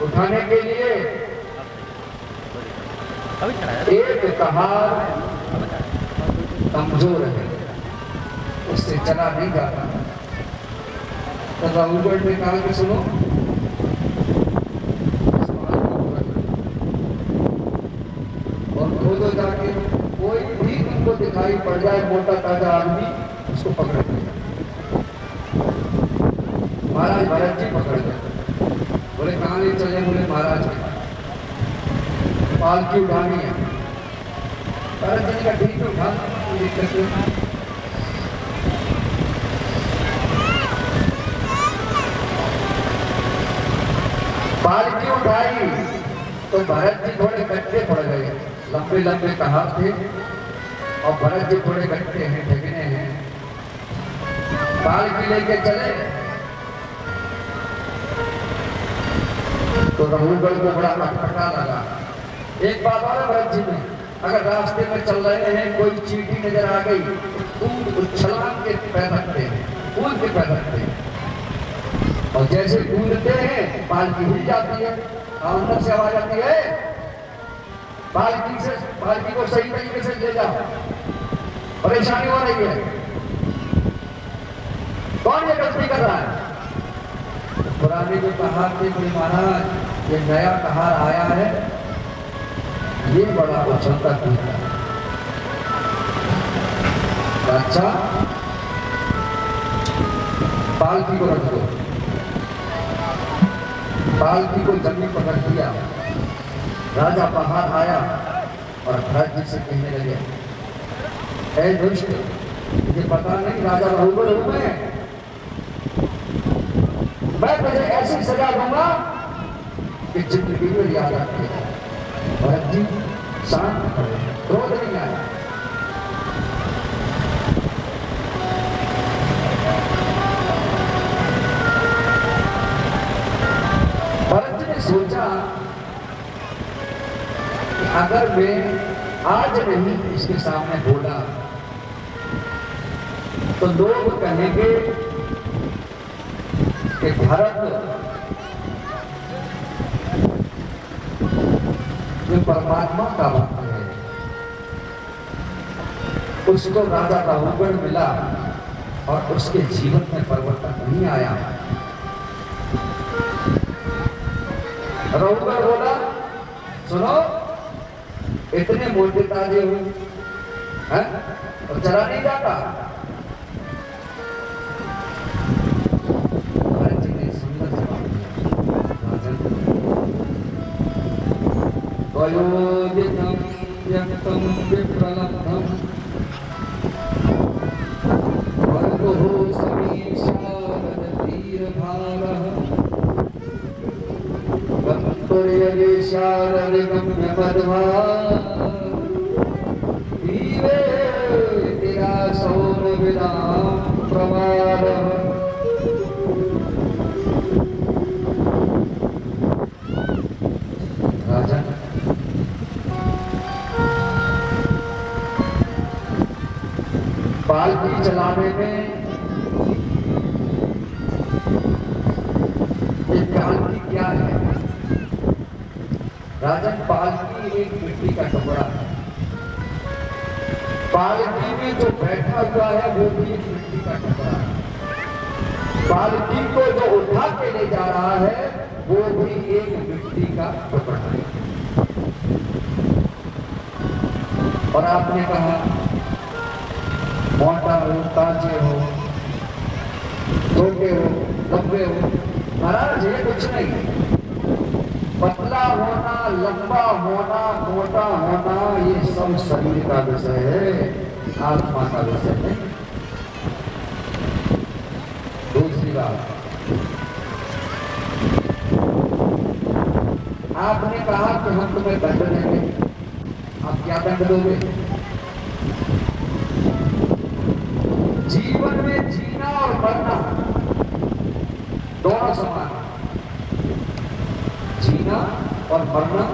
उठाने के लिए एक कहार कमजोर है, उससे चला नहीं जाता। तो राहुल ने कहा कि सुनो, और खोदो जाके, कोई भी तुमको दिखाई पड़ जाए मोटा ताजा आदमी, उसको पकड़ लिया। महाराज भरत जी पकड़ गए। बोले कहाँ ले चले? बोले महाराज पालकी उठानी है। भरत जी का ठीक है, उठा, कोई दिक्कत नहीं। पालकी उठाई तो भरत जी थोड़े गट्टे पड़ गए, लंबे लंबे कहार थे और भरत जी थोड़े गट्टे हैं, ठगने हैं। पालकी लेके चले तो रघुगढ़ को बड़ा अटपटा लगा। एक बात और भरत जी में, अगर रास्ते में चल रहे हैं कोई चींटी नजर आ गई, छलांग के पैर रखते हैं, कूद के पैर रखते हैं, और जैसे कूदते हैं पालकी हिल जाती है, अंदर से आवाज आती है पालकी को सही तरीके से ले जाओ, परेशानी हो रही है। कौन ये गलती कर रहा है? पुराने जो कहार थे, कोई महाराज ये नया कहार आया है, ये बड़ा उछलता कूदता है। अच्छा, पालकी को रख दो। पालकी को जमीन पर रख दिया। राजा बाहर आया और भरत जी से कहने लगे, ऐ दुष्ट, मुझे पता नहीं राजा रघुबर हूं मैं तुझे ऐसी सजा दूंगा कि जिंदगी में याद रखे। भरत जी शांत खड़े, क्रोध नहीं आया। भरत जी ने सोचा कि अगर मैं आज नहीं इसके सामने बोला तो लोग कहेंगे कि भरत जो परमात्मा का भक्त है, उसको राजा रघुगढ़ मिला और उसके जीवन में परिवर्तन नहीं आया। रघुगढ़ बोला, सुनो, इतने मोटे ताजे हो और चला नहीं जाता। वयोदितं व्यक्तं विप्रलब्धं वर्गो समीशारदतीरभागः गम्भीरे तिरासौरविदां प्रमादः। पालकी चलाने में एक क्रांति क्या है? राजन, पालकी एक मिट्टी का टुकड़ा है। पालकी में जो बैठा हुआ है वो भी एक मिट्टी का टुकड़ा है। पालकी को जो उठा के ले जा रहा है वो भी एक मिट्टी का टुकड़ा है। और आपने कहा मोटा हो, ताजे हो, छोटे हो, लंबे हो, महाराज ये कुछ नहीं। पतला होना, लंबा होना, मोटा होना, ये सब शरीर का विषय है, आत्मा का विषय नहीं। दूसरी बात, आपने कहा कि हम तुम्हें दंड देंगे, आप क्या दंड दोगे? जीवन में जीना और मरना दोनों समान है। जीना और मरना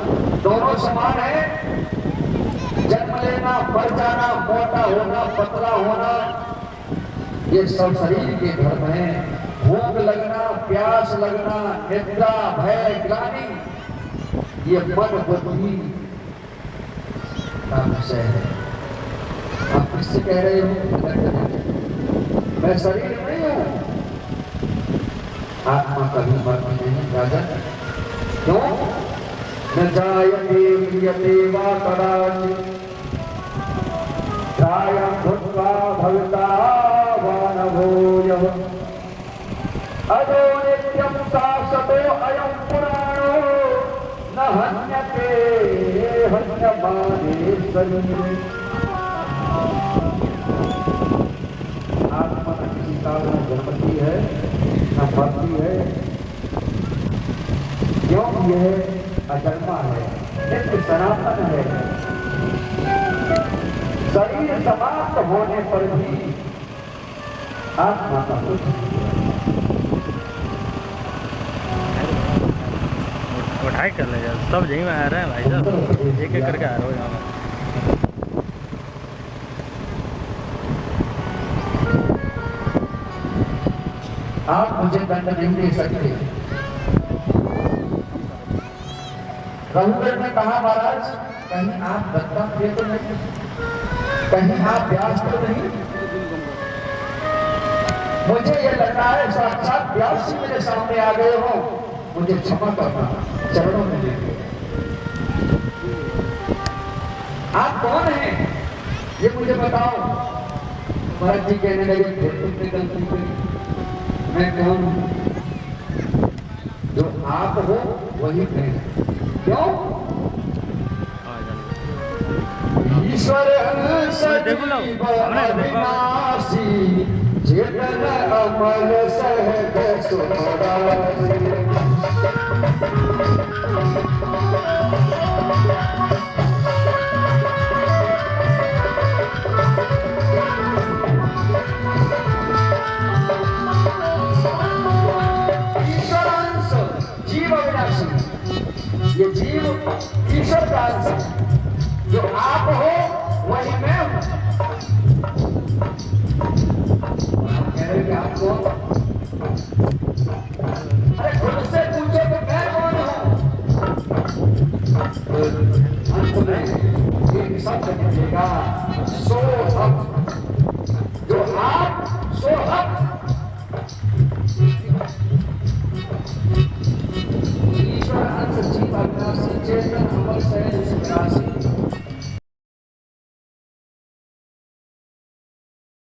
दोनों समान है। जन्म लेना, बढ़ जाना, मोटा होना, पतला होना, ये सब शरीर के धर्म हैं, भूख लगना, प्यास लगना, निद्रा, भय, ग्लानि, ये मन बुद्धि का विषय है। आप किससे कह रहे हो? मैं शरीर नहीं हूं। आत्मा कभी मरती नहीं राजन। क्यों? न जायते म्रियते वा कदाचित् त्रायं भूत्वा भविता वा न भूयः अजो नित्यं शाश्वतो अयं पुराणो न हन्यते हन्यमाने शरीरे। आत्मा न किसी काल में जन्मती है न मरती है। क्यों? यह अजन्मा है, नित्य सनातन है। शरीर समाप्त होने पर भी आत्मा का कुछ उठाई कर ले सब यहीं में आ रहे हैं भाई साहब, एक एक करके आ रहे हो यहाँ। आप मुझे दंड नहीं दे सकते। रघुवीर ने कहा महाराज कहीं आप दत्तात्रेय तो नहीं, कहीं आप व्यास तो नहीं? मुझे ये लगता है साक्षात व्यास जी मेरे सामने आ गए हो, मुझे क्षमा करना, चरणों में लेके। आप कौन हैं ये मुझे बताओ। महाराज जी कहने लगे फिर तुमने गलती करी। मैं कौन हूं? जो आप हो वही मैं। क्यों? ईश्वर सजीव अविनाशी चेतन अमर सहज सुखदासी। ईश्वरांश जीव अविनाशी, ये जीव ईश्वर का अंश है। जो आप हो वही मैं हूं। आप कह रहे हैं आप कौन? अरे खुद से पूछो कि मैं कौन हूं। अंत में एक शब्द निकलेगा, सो हम। जो आप